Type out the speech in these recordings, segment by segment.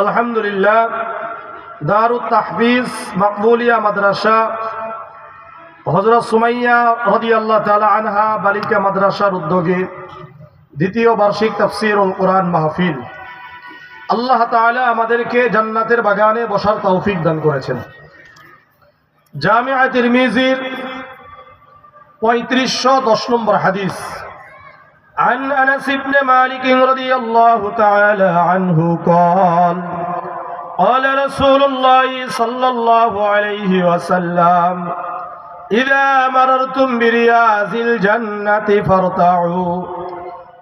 আলহামদুলিল্লাহ, দারুত তাহফিজ মাকবুলিয়া মাদ্রাসা হযরত সুমাইয়া রাদিয়াল্লাহু তাআলা আনহা বালিকা মাদ্রাসার উদ্যোগে দ্বিতীয় বার্ষিক তাফসীরুল কোরআন মাহফিল। আল্লাহ তাআলা আমাদেরকে জান্নাতের বাগানে বসার তৌফিক দান করেছেন। জামিআ তিরমিজির 3510 নম্বর হাদিস। عن أنس بن مالك رضي الله تعالى عنه قال قال رسول الله صلى الله عليه وسلم إذا مررتم برياض الجنة فارتعوا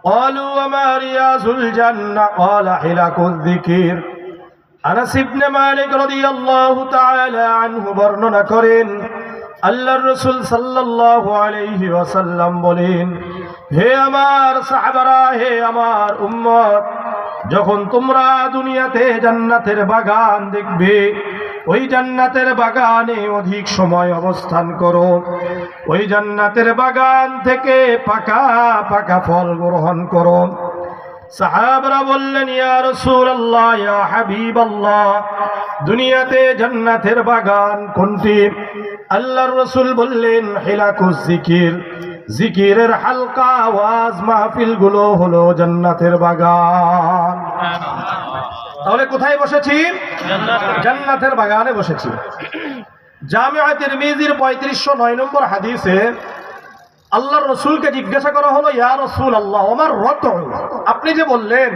قالوا وما رياض الجنة قال حلق الذكر। আনাস ইবনে মালিক রাদিয়াল্লাহু তাআলা আনহু বর্ণনা করেন, আল্লাহর রাসূল সাল্লাল্লাহু আলাইহি ওয়াসাল্লাম বলেন, হে আমার সাহাবারা, হে আমার উম্মত, যখন তোমরা দুনিয়াতে জান্নাতের বাগান দেখবে, ওই জান্নাতের বাগানে অধিক সময় অবস্থান করো। ওই জান্নাতের বাগান থেকে পাকা পাকা ফল গ্রহণ করো। সাহাবারা বললেন, ইয়া রাসূলুল্লাহ, ইয়া হাবিবাল্লাহ, দুনিয়াতে জান্নাতের বাগান কোনটি? আল্লাহর রাসূল বললেন, হিলাকুজ জিকির, জিকিরের হালকা ওয়াজ মাহফিল গুলো হলো জান্নাতের বাগান। তাহলে কোথায় বসেছি? জান্নাতের বাগানে বসেছি। জামিআ তিরমিজির 3509 নম্বর হাদিসে আল্লাহর রাসূলকে জিজ্ঞাসা করা হলো, ইয়া রাসূলুল্লাহ, ওমার রতউ, আপনি যে বললেন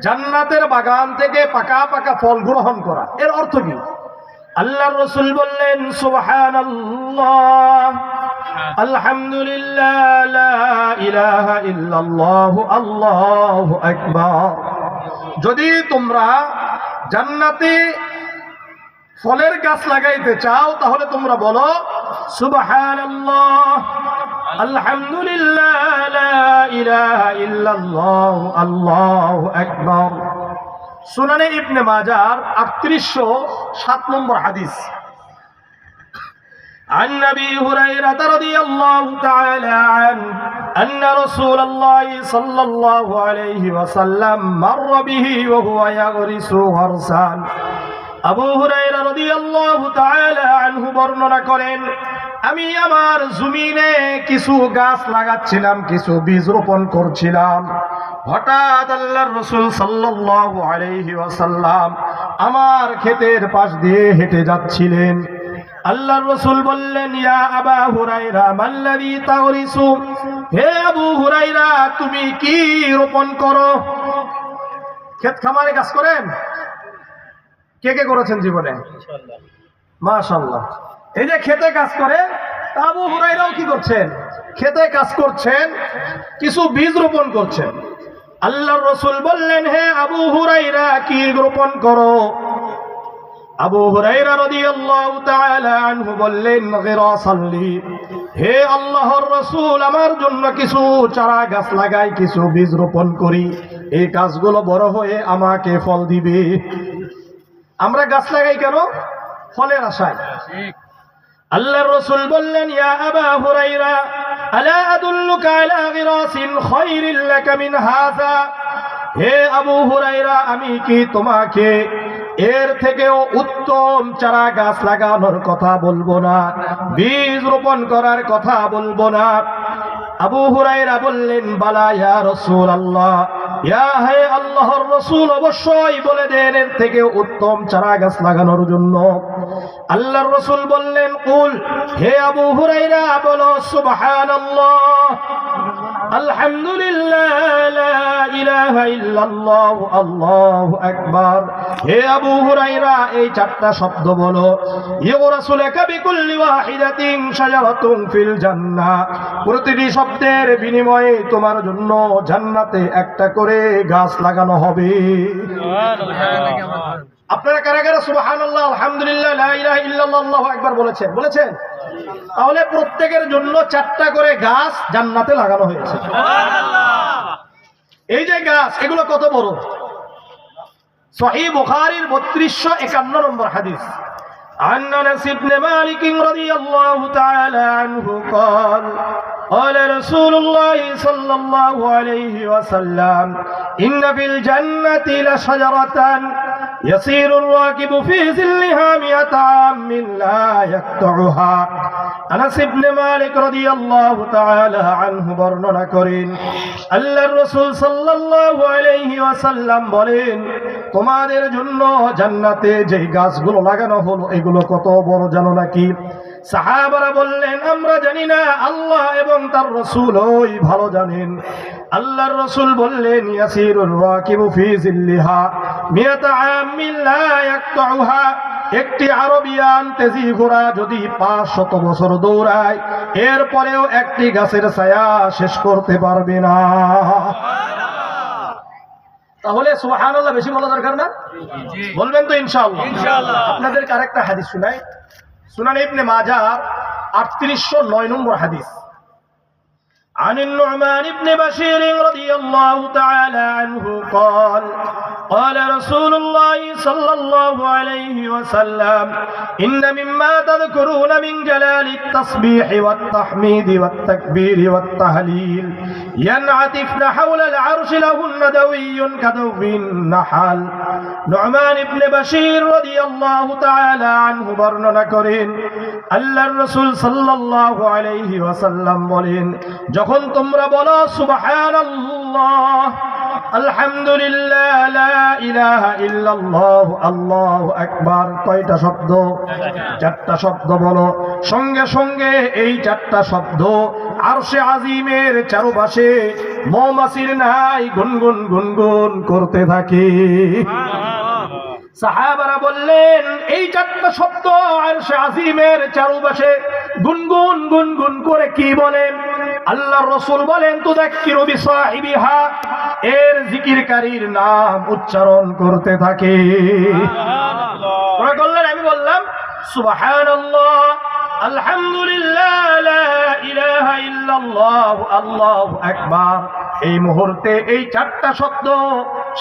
জান্নাতের বাগান থেকে পাকা পাকা ফল গ্রহণ করা, এর অর্থ কি? আল্লাহর রাসূল বললেন, সুবহানাল্লাহ, আলহামদুলিল্লাহ, লা ইলাহা ইল্লাল্লাহু, আল্লাহু আকবার। যদি তোমরা জান্নাতে ফলের গাছ লাগাইতে চাও তাহলে তোমরা বলো সুবহানাল্লাহ, আলহামদুলিল্লাহ, লা ইলাহা ইল্লাল্লাহু, আল্লাহু আকবার। সুনানে ইবনে মাজার 3807 নম্বর হাদিস। عن أبي هريرة رضي الله تعالى عنه أن رسول الله صلى الله عليه وسلم مر به وهو يغرس غرسا। আবু হুরায়রা রাদিয়াল্লাহু তাআলা আনহু বর্ণনা করেন, আমি আমার জমিনে কিছু গাছ লাগাচ্ছিলাম, কিছু বীজ রোপণ করছিলাম। হঠাৎ আল্লাহর রাসূল সাল্লাল্লাহু আলাইহি ওয়াসাল্লাম আমার ক্ষেতের পাশ দিয়ে হেঁটে যাচ্ছিলেন। আল্লাহর রাসূল বললেন, ইয়া আবা হুরায়রা, মাল্লাযী তাগরিসু, হে আবু হুরায়রা, তুমি কি রোপণ করো? ক্ষেত খামারে কাজ করেন? কে কে করেছেন জীবনে? ইনশাআল্লাহ, মাশাআল্লাহ। এই যে খেতে কাজ করে, আবু হুরায়রাও কি করছেন? খেতে কাজ করছেন, কিছু বীজ রোপণ করছেন। আল্লাহর রাসূল বললেন, হে আবু হুরায়রা, কি রোপণ করো? আবু হুরায়রা রাদিয়াল্লাহু তাআলা আনহু বললেন, গিরাসাল্লি, হে আল্লাহর রাসূল, আমার জন্য কিছু চারা গাছ লাগাই, কিছু বীজ রোপণ করি, এই গাছগুলো বড় হয়ে আমাকে ফল দিবে। আমরা গাছ লাগাই কেন? ফলের আশায়। আল্লাহর রাসূল বললেন, ইয়া আবা হুরায়রা, আলা আদুল্লুকা আলা গিরাসিন খায়রিল লাকা মিন হাযা, হে আবু হুরায়রা, আমি কি তোমাকে এর থেকেও উত্তম চারা গাছ লাগানোর কথা বলবো না, বীজ রোপণ করার কথা বলবো না? আবু হুরায়রা বললেন, বালা ইয়া রাসূলুল্লাহ, ইয়া হে আল্লাহর রাসূল, অবশ্যই বলে দেন এর থেকে উত্তম চারা গাছ লাগানোর জন্য। আল্লাহর রাসূল বললেন, কুল, হে আবু হুরায়রা, বলো সুবহানাল্লাহ, আলহামদুলিল্লাহ, লা ইলাহা ইল্লাল্লাহু, আল্লাহু আকবার। হে আবু হুরায়রা, এই চারটা শব্দ বলো। ইউরাসু লাকা বিকুল্লি ওয়াহিদাতিন শাজারাতুন ফিল জান্নাহ, প্রতিটি শব্দের বিনিময়ে তোমার জন্য জান্নাতে একটা করে গাছ লাগানো হবে। আপনারা কারা কারা সুবহানাল্লাহ, আলহামদুলিল্লাহ, লা ইলাহা ইল্লাল্লাহ, আল্লাহু আকবার বলেছেন? বলেছেন? তাহলে প্রত্যেকের জন্য চারটা করে গাছ জান্নাতে লাগানো হয়েছে। এই যে গাছ, এগুলো কত বড়? সহিহ বুখারীর 3251 নম্বর হাদিস। عن أنس بن مالك رضي الله تعالى عنه قال قال رسول الله صلى الله عليه وسلم إن في الجنة لشجرة يسير الراكب في ظلها 100 عام لا يقطعها আনাস ইবনে মালিক রাদিয়াল্লাহু তাআলা আনহু বর্ণনা করেন আল্লাহর রাসূল সাল্লাল্লাহু আলাইহি ওয়াসাল্লাম বলেন তোমাদের জন্য জান্নাতে যেই গাছগুলো লাগানো হলো এগুলো কত বড় জানো নাকি সাহাবারা বললেন আমরা জানি না আল্লাহ এবং তার রাসূল ওই ভালো জানেন আল্লাহর রাসূল বললেন ইয়াসিরুর রাকিবু ফি জিল্লিহা 100 আমিন লা ইয়াকতাউহা একটি আরবিয়ান তেজি ঘোড়া যদি 500 বছর দৌড়ায় এরপরেও একটি গাছের ছায়া শেষ করতে পারবে না তাহলে সুবহানাল্লাহ বেশি বলা দরকার না বলবেন তো ইনশাআল্লাহ আপনাদেরকে আরেকটা হাদিস শোনাই সুনান ইবনে মাজাহ 3809 নম্বর হাদিস عن النعمان بن بشير رضي الله تعالى عنه قال قال رسول الله صلى الله عليه وسلم إن مما تذكرون من جلال التصبيح والتحميد والتكبير والتهليل ينعتفن حول العرش لهن دوي كدوي النحل نعمان بن بشير رضي الله تعالى عنه বর্ণনা করেন আল্লাহর রাসূল সাল্লাল্লাহু আলাইহি ওয়াসাল্লাম বলেন যখন তোমরা বলো সুবহানাল্লাহ আলহামদুলিল্লাহ লা ইলাহা ইল্লাল্লাহ আল্লাহু আকবার কয়টা শব্দ চারটা শব্দ বলো সঙ্গে সঙ্গে এই চারটা শব্দ আরশে আজিমের চারপাশে মৌমাছির ন্যায় গুনগুন গুনগুন করতে থাকে সাহাবারা বললেন এই চারটা শব্দ আরশে আজিমের চারপাশে গুনগুন গুনগুন করে কি বলেন আল্লাহর রাসূল বলেন তুযাক্কিরু বিসাহিবিহা এর জিকিরকারীর নাম উচ্চারণ করতে থাকে সুবহানাল্লাহ আমি বললাম সুবহানাল্লাহ আলহামদুলিল্লাহ লা ইলাহা ইল্লাল্লাহ আল্লাহু আকবার এই মুহূর্তে এই চারটা শব্দ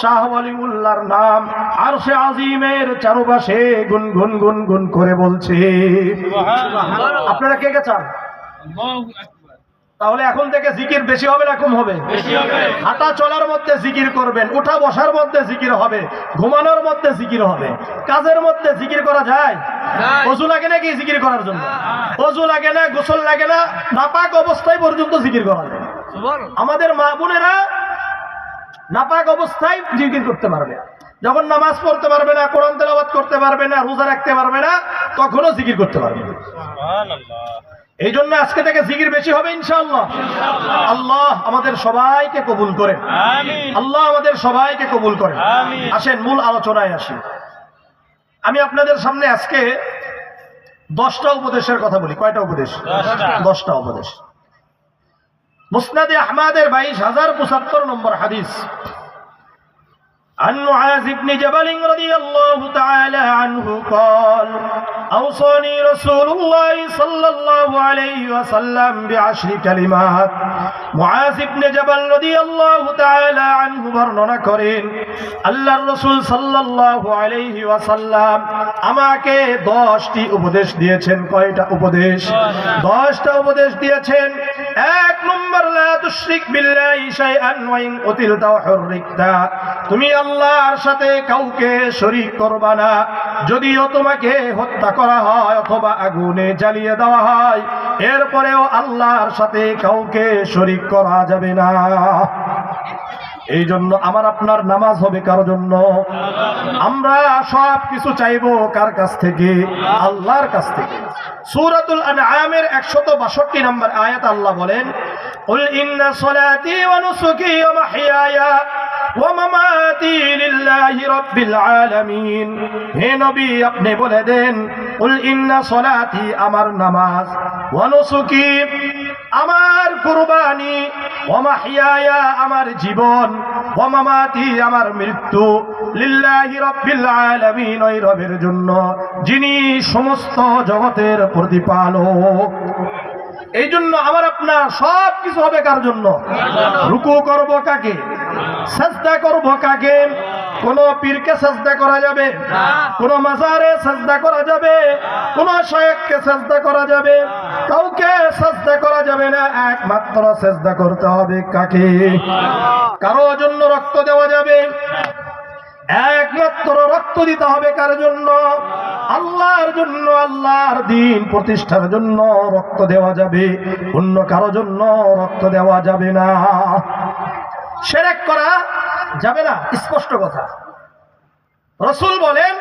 শাহ ওয়ালিউল্লাহর নাম আরশে আজিমের চারপাশে গুনগুন গুনগুন করে বলছে সুবহানাল্লাহ আপনারা কে কে চান আল্লাহু আকবার তাহলে এখন থেকে জিকির বেশি হবে না কম হবে বেশি হবে হাঁটা চলার মধ্যে জিকির করবেন উঠা বসার মধ্যে জিকির হবে ঘুমানোর মধ্যে জিকির হবে কাজের মধ্যে জিকির করা যায় ওযু লাগে নাকি জিকির করার জন্য ওযু লাগে না গোসল লাগে না নাপাক অবস্থায় পর্যন্ত জিকির করা যায় সুবহানাল্লাহ আমাদের মা বোনেরা নাপাক অবস্থায় জিকির করতে পারবে যখন নামাজ পড়তে পারবে না কোরআন তেলাওয়াত করতে পারবে না রোজা রাখতে পারবে না তখনও জিকির করতে পারবে সুবহানাল্লাহ এই জন্য আজকে থেকে জিকির বেশি হবে ইনশাআল্লাহ আল্লাহ আমাদের সবাইকে কবুল করেন আমিন আল্লাহ আমাদের সবাইকে কবুল করেন আমিন আসেন মূল আলোচনায় আসি আমি আপনাদের সামনে আজকে 10টা উপদেশের কথা বলি কয়টা উপদেশ 10টা উপদেশ মুসনাদে আহমদের 22075 নম্বর হাদিস عن معاذ بن جبل رضي الله تعالى عنه قال أوصاني رسول الله صلى الله عليه وسلم ب10 كلمات معاذ بن جبل رضي الله تعالى عنه বর্ণনা করেন আল্লাহর রাসূল সাল্লাল্লাহু আলাইহি ওয়াসাল্লাম আমাকে 10টি উপদেশ দিয়েছেন কয়টা উপদেশ 10টা উপদেশ দিয়েছেন এক নম্বর লা তুশরিক বিল্লাহি শাইআন ওয়া ইন কুতিলতা ওয়া হুররিকতা তুমি আল্লাহর সাথে কাউকে শরীক করবা না যদিও তোমাকে হত্যা করা হয় অথবা আগুনে জ্বালিয়ে দেওয়া হয় এরপরেও আল্লাহর সাথে কাউকে শরীক করা যাবে না এই জন্য আমার আপনার নামাজ হবে কার জন্য আমরা সব কিছু চাইবো কার কাছ থেকে আল্লাহর কাছ থেকে সূরাতুল আনআমের 162 নম্বর আয়াত আল্লাহ বলেন কুল ইন্না সলাতি ওয়া নুসুকি ওয়া মাহইয়ায়া ওয়া মামাতি লিল্লাহি রাব্বিল আলামিন হে নবী আপনি বলে দেন কুল ইন্না সলাতি আমার নামাজ ওয়া নুসুকি আমার কুরবানি ওয়া মাহইয়ায়া আমার জীবন ওয়া মামাতি আমার মৃত্যু লিল্লাহি রাব্বিল আলামিন ওই রবের জন্য যিনি সমস্ত জগতের প্রতিপালক এই জন্য আমার আপনার সব কিছু হবে কার জন্য রুকু করব কাকে সাজদা করব কাকে কোন পীরকে সাজদা করা যাবে কোন মাজারে সাজদা করা যাবে কোন শায়েখকে সাজদা করা যাবে কাউকে সাজদা করা যাবে না একমাত্র সাজদা করতে হবে কাকে কারো জন্য রক্ত দেওয়া যাবে একমাত্র রক্ত দিতে হবে কার জন্য? আল্লাহর জন্য, আল্লাহর দ্বীন প্রতিষ্ঠার জন্য রক্ত দেওয়া যাবে, অন্য কারো জন্য রক্ত দেওয়া যাবে না। শিরক করা যাবে না, স্পষ্ট কথা। রাসূল বলেন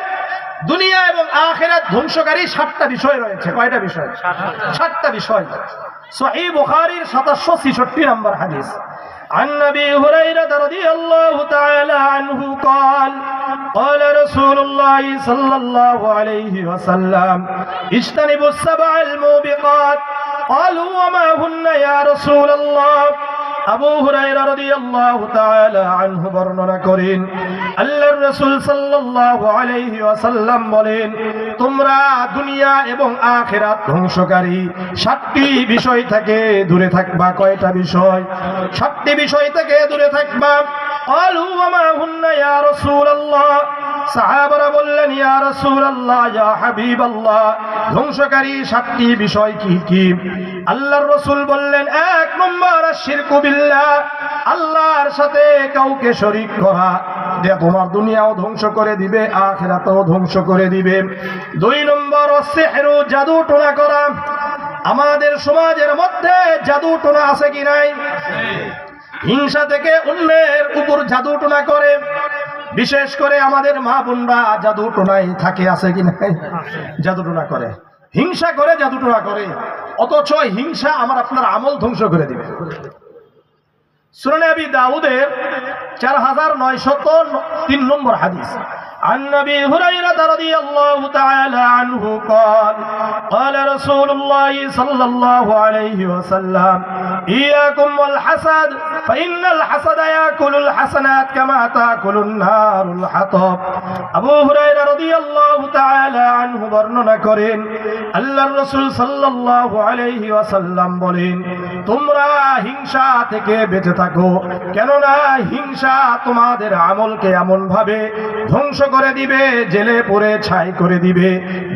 দুনিয়া এবং আখিরাত ধ্বংসকারী 7টা বিষয় রয়েছে। কয়টা বিষয়? 7টা বিষয়। সহিহ বুখারীর 766 নম্বর হাদিস। عن أبي هريرة رضي الله تعالى عنه قال قال رسول الله صلى الله عليه وسلم اجتنبوا السبع الموبقات قالوا وما هن يا رسول الله আবু হুরায়রা রাদিয়াল্লাহু তাআলা আনহু বর্ণনা করেন আল্লাহর রাসূল সাল্লাল্লাহু আলাইহি ওয়াসাল্লাম বলেন, তোমরা দুনিয়া এবং আখিরাত ধ্বংসকারী 7টি বিষয় থেকে দূরে থাকবা। কয়টা বিষয়? 7টি বিষয় থেকে দূরে থাকবা। ক্বালু ওয়া মা হুন্না ইয়া রাসূলুল্লাহ, সাহাবারা বললেন ইয়া রাসূলুল্লাহ, ইয়া হাবিবাল্লাহ, ধ্বংসকারী 7টি বিষয় কি কি? আল্লাহর রাসূল বললেন, 1 নম্বর আশরিকু বিল্লাহ, আল্লাহর সাথে কাউকে শরীক করা, যে তোমার দুনিয়াও ধ্বংস করে দিবে, আখিরাতও ধ্বংস করে দিবে। 2 নম্বর সিহরু, জাদু টোনা করা। আমাদের সমাজের মধ্যে জাদু টোনা আছে কি নাই? হিংসা থেকে অন্যের উপর জাদু টোনা করে, বিশেষ করে আমাদের মা বোনরা জাদু টোনায় থাকে, আছে কি নাই? জাদু টোনা করে, হিংসা করে, জাদু টোনা করে, অথচ হিংসা আমার আপনার আমল ধ্বংস করে দিবে। সুনানে আবি দাউদের 4903 নম্বর হাদিস। عن أبي هريرة رضي الله تعالى عنه قال قال رسول الله صلى الله عليه وسلم إياكم والحسد فإن الحسد يأكل الحسنات كما تأكل النار الحطب। আবু হুরায়রা রাদিয়াল্লাহু তাআলা আনহু বর্ণনা করেন আল্লাহর রাসূল সাল্লাল্লাহু আলাইহি ওয়াসাল্লাম বলেন, তোমরা হিংসা থেকে বেঁচে থাকো, কেননা হিংসা তোমাদের আমলকে এমন ভাবে ধ্বংস করে দিবে, জেলে পুড়ে ছাই করে দিবে,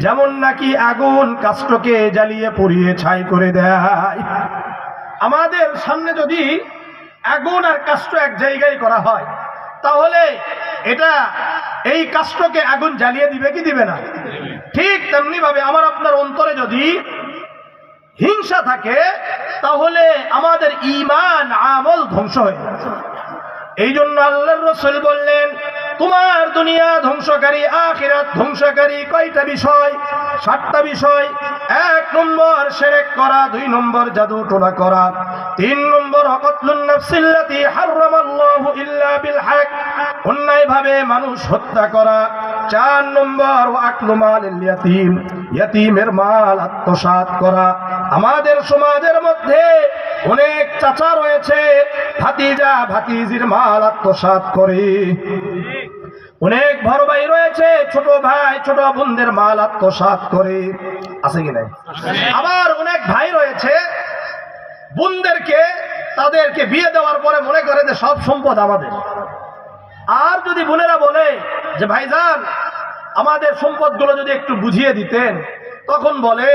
যেমন নাকি আগুন কাষ্ঠকে জ্বালিয়ে পুড়িয়ে ছাই করে দেয়। আমাদের সামনে যদি আগুন আর কাষ্ঠ এক জায়গায় করা হয়, তাহলে এটা এই কাষ্ঠকে আগুন জ্বালিয়ে দিবে কি দিবে না? ঠিক তেমনি ভাবে আমার আপনার অন্তরে যদি হিংসা থাকে, তাহলে আমাদের ঈমান আমল ধ্বংস হয়ে যাবে। এই জন্য আল্লাহর রাসূল বললেন, তোমার দুনিয়া ধ্বংসকারী, আখিরাত ধ্বংসকারী কয়টা বিষয়? 7টা বিষয়। 1 নম্বর শিরক করা, 2 নম্বর জাদু টোনা করা, 3 নম্বর কতলুন নাফসিল্লাতী হারামাল্লাহু ইল্লা বিল হক, অন্যায়ভাবে মানুষ হত্যা করা, 4 নম্বর ওয়াকলু মালিল ইয়াতীম, ইয়াতীমের মাল আত্মসাৎ করা। আমাদের সমাজের মধ্যে অনেক চাচা রয়েছে, ভাতিজা ভাতিজির মাল আত্মসাৎ করে। অনেক বড় ভাই রয়েছে, ছোট ভাই ছোট বোনদের মাল আত্মসাৎ করে, আছে কি নাই? আবার অনেক ভাই রয়েছে, বোনদেরকে তাদেরকে বিয়ে দেওয়ার পরে মনে করে যে সব সম্পদ আমাদের। আর যদি বোনেরা বলে যে ভাইজান আমাদের সম্পদগুলো যদি একটু বুঝিয়ে দিতেন, তখন বলে